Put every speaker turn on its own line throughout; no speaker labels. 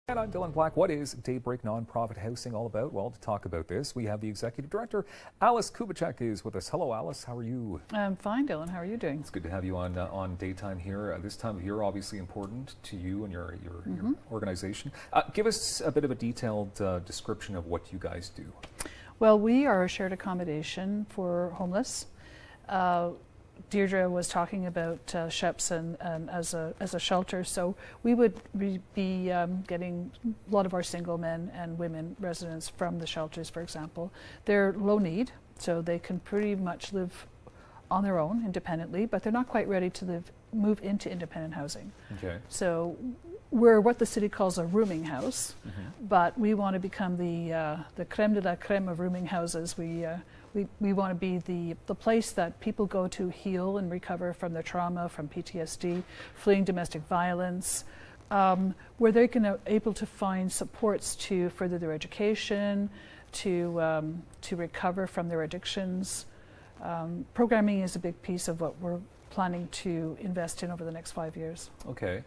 And I'm Dylan Black. What is Daybreak Non Profit Housing all about? Well, to talk about this, we have the Executive Director, Alice Kubicek, is with us. Hello, Alice. How are you?
I'm fine, Dylan. How are you doing?
It's good to have you on daytime here. This time of year, obviously important to you and your organization. Give us a bit of a detailed description of what you guys do.
Well, we are a shared accommodation for homeless. Deirdre was talking about SHEPS and as a shelter, so we would be getting a lot of our single men and women residents from the shelters, for example. They're low need, so they can pretty much live on their own independently, but they're not quite ready to move into independent housing. Okay. So we're what the city calls a rooming house, but we want to become the creme de la creme of rooming houses. We want to be the place that people go to heal and recover from their trauma, from PTSD, fleeing domestic violence, where they're able to find supports to further their education, to recover from their addictions. Programming is a big piece of what we're planning to invest in over the next 5 years.
Okay.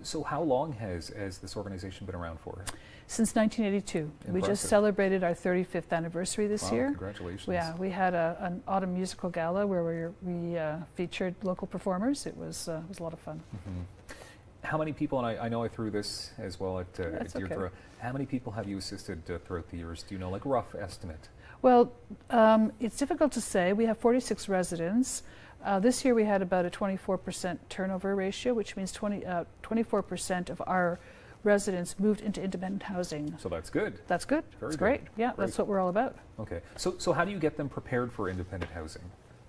So how long has this organization been around for?
Since 1982. Impressive. We just celebrated our 35th anniversary this year.
Congratulations.
Yeah, we had an autumn musical gala where we featured local performers. It was a lot of fun.
How many people, and I know I threw this as well at Deirdre,
okay.
How many people have you assisted throughout the years? Do you know, like a rough estimate?
Well, it's difficult to say. We have 46 residents. This year we had about a 24% turnover ratio, which means 24% of our residents moved into independent housing.
So that's good.
That's good. That's great. Yeah, that's what we're all about.
Okay. So how do you get them prepared for independent housing?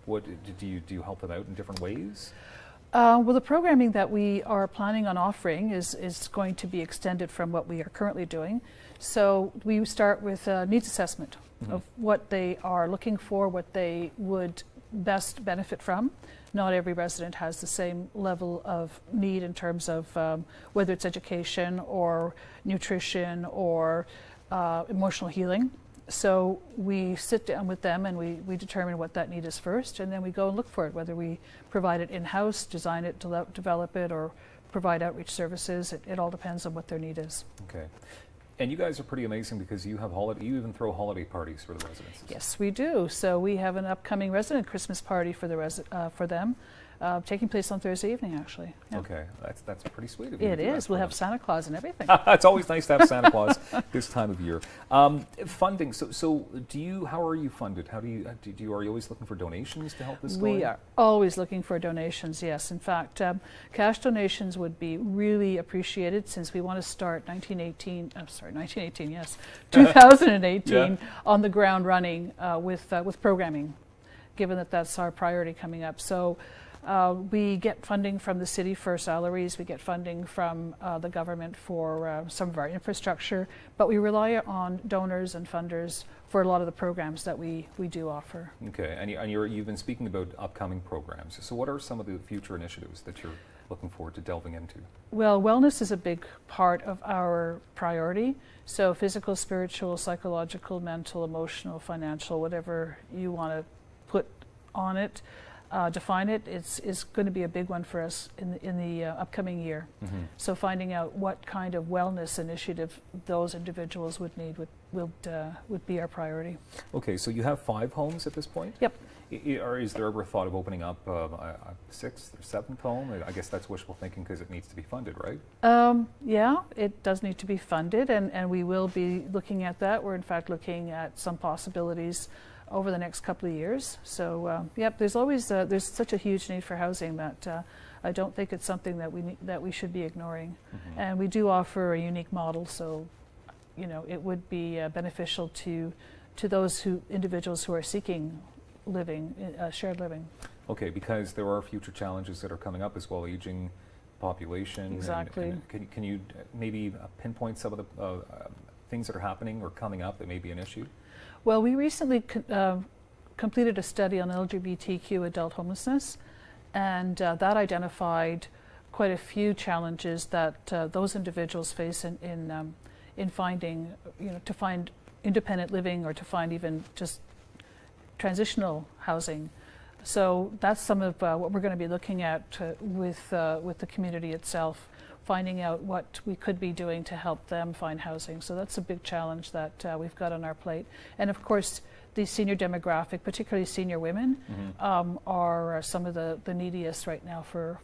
What do you help them out in different ways?
Well, the programming that we are planning on offering is going to be extended from what we are currently doing. So we start with a needs assessment of what they are looking for, what they would best benefit from. Not every resident has the same level of need in terms of whether it's education or nutrition or emotional healing. So we sit down with them and we determine what that need is first, and then we go and look for it, whether we provide it in-house, design it, develop it, or provide outreach services. It all depends on what their need is.
Okay. And you guys are pretty amazing because you have you even throw holiday parties for the residents.
Yes, we do. So we have an upcoming resident Christmas party for for them, taking place on Thursday evening, actually. Yeah.
Okay, that's pretty sweet of you.
It is. We'll have Santa Claus and everything.
It's always nice to have Santa Claus this time of year. Funding. So how are you funded? How are you always looking for donations to help this?
We are always looking for donations. Yes, in fact, cash donations would be really appreciated since we want to start 2018. Yes, 2018 on the ground running with programming, given that that's our priority coming up. So. We get funding from the city for salaries, we get funding from the government for some of our infrastructure, but we rely on donors and funders for a lot of the programs that we do offer.
Okay, and you've been speaking about upcoming programs. So what are some of the future initiatives that you're looking forward to delving into?
Well, wellness is a big part of our priority. So physical, spiritual, psychological, mental, emotional, financial, whatever you want to put on it. Define it, it's going to be a big one for us in the upcoming year. So finding out what kind of wellness initiative those individuals would need would be our priority.
Okay, so you have 5 homes at this point?
Yep.
Or is there ever thought of opening up a 6th or 7th home? I guess that's wishful thinking because it needs to be funded, right?
Yeah, it does need to be funded, and we will be looking at that. We're in fact looking at some possibilities over the next couple of years. So, yep, there's always there's such a huge need for housing that I don't think it's something that we should be ignoring. And we do offer a unique model, so it would be beneficial to those individuals who are seeking shared living.
Okay, because there are future challenges that are coming up as well, aging population.
Exactly.
And can you maybe pinpoint some of the things that are happening or coming up that may be an issue?
Well, we recently completed a study on LGBTQ adult homelessness, and that identified quite a few challenges that those individuals face in finding, to find independent living or to find even just transitional housing. So that's some of what we're going to be looking at with the community itself. finding out what we could be doing to help them find housing. So that's a big challenge that we've got on our plate. And of course, the senior demographic, particularly senior women, are some of the neediest right now for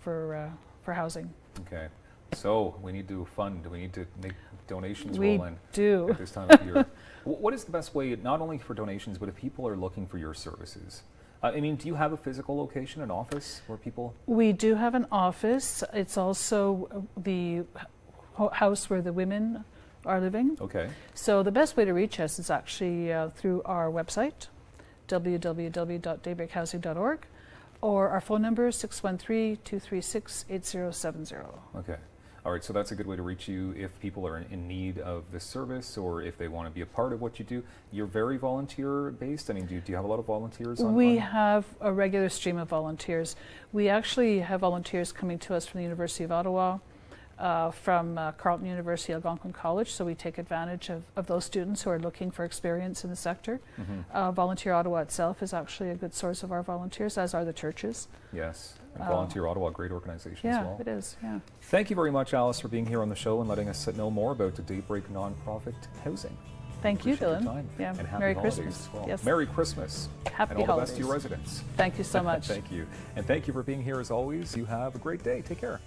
housing.
Okay. So we need to fund. We need to make donations
We
roll in
do.
at this time of year. What is the best way, not only for donations, but if people are looking for your services? I mean, do you have a physical location, an office where people?
We do have an office. It's also the house where the women are living.
Okay.
So the best way to reach us is actually through our website, www.daybreakhousing.org, or our phone number is 613-236-8070.
Okay. All right, so that's a good way to reach you if people are in need of this service or if they want to be a part of what you do. You're very volunteer-based. I mean, do you have a lot of volunteers on?
We have a regular stream of volunteers. We actually have volunteers coming to us from the University of Ottawa, from Carleton University, Algonquin College, so we take advantage of those students who are looking for experience in the sector. Volunteer Ottawa itself is actually a good source of our volunteers, as are the churches.
Yes, and Volunteer Ottawa, a great organization as well.
Yeah, it is, yeah.
Thank you very much, Alice, for being here on the show and letting us know more about the Daybreak Non Profit Housing.
Thank you,
Appreciate
Dylan.
your time.
Yeah.
And happy
Merry
holidays
Christmas.
as well.
Yes.
Merry Christmas.
Happy
and all
holidays.
the best to your residents.
Thank you so much.
Thank you. And thank you for being here as always. You have a great day. Take care.